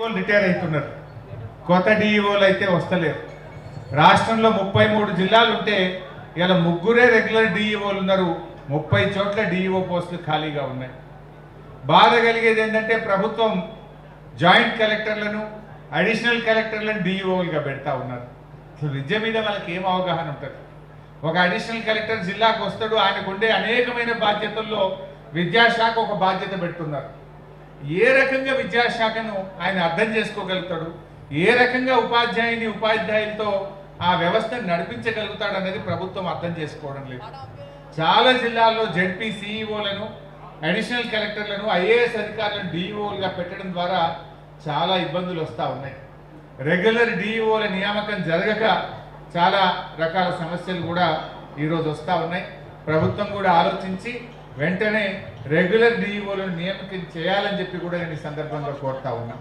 డిఈఓలు retire అవుతున్నారు, కొత్త డిఈఓలు అయితే వస్తలేరు. రాష్ట్రంలో 33 జిల్లాలు ఉంటే ఇలా ముగ్గురే రెగ్యులర్ డిఈఓలు ఉన్నారు, 30 చోట్ల డిఈఓ పోస్టులు ఖాళీగా ఉన్నాయి. బాధ కలిగేది ఏంటంటే ప్రభుత్వం జాయింట్ కలెక్టర్లను అడిషనల్ కలెక్టర్లను డిఈఓలుగా పెడతా ఉన్నారు. అసలు విద్య మీద వాళ్ళకి ఏం అవగాహన ఉంటుంది? ఒక అడిషనల్ కలెక్టర్ జిల్లాకు వస్తాడు, ఆయనకు ఉండే అనేకమైన బాధ్యతల్లో విద్యాశాఖ ఒక బాధ్యత పెడుతున్నారు. ఏ రకంగా విద్యాశాఖను ఆయన అర్థం చేసుకోగలుగుతాడు, ఏ రకంగా ఉపాధ్యాయులతో ఆ వ్యవస్థను నడిపించగలుగుతాడు అనేది ప్రభుత్వం అర్థం చేసుకోవడం లేదు. చాలా జిల్లాల్లో జెడ్పీ సిఈఓలను అడిషనల్ కలెక్టర్లను ఐఏఎస్ అధికారులను డిఈఓలుగా పెట్టడం ద్వారా చాలా ఇబ్బందులు వస్తూ ఉన్నాయి. రెగ్యులర్ డిఈఓల నియామకం జరగక చాలా రకాల సమస్యలు కూడా ఈరోజు వస్తూ ఉన్నాయి. ప్రభుత్వం కూడా ఆలోచించి వెంటనే రెగ్యులర్ డిఈఓలను నియామకం చేయాలని చెప్పి కూడా నేను ఈ సందర్భంగా కోరుతా ఉన్నా.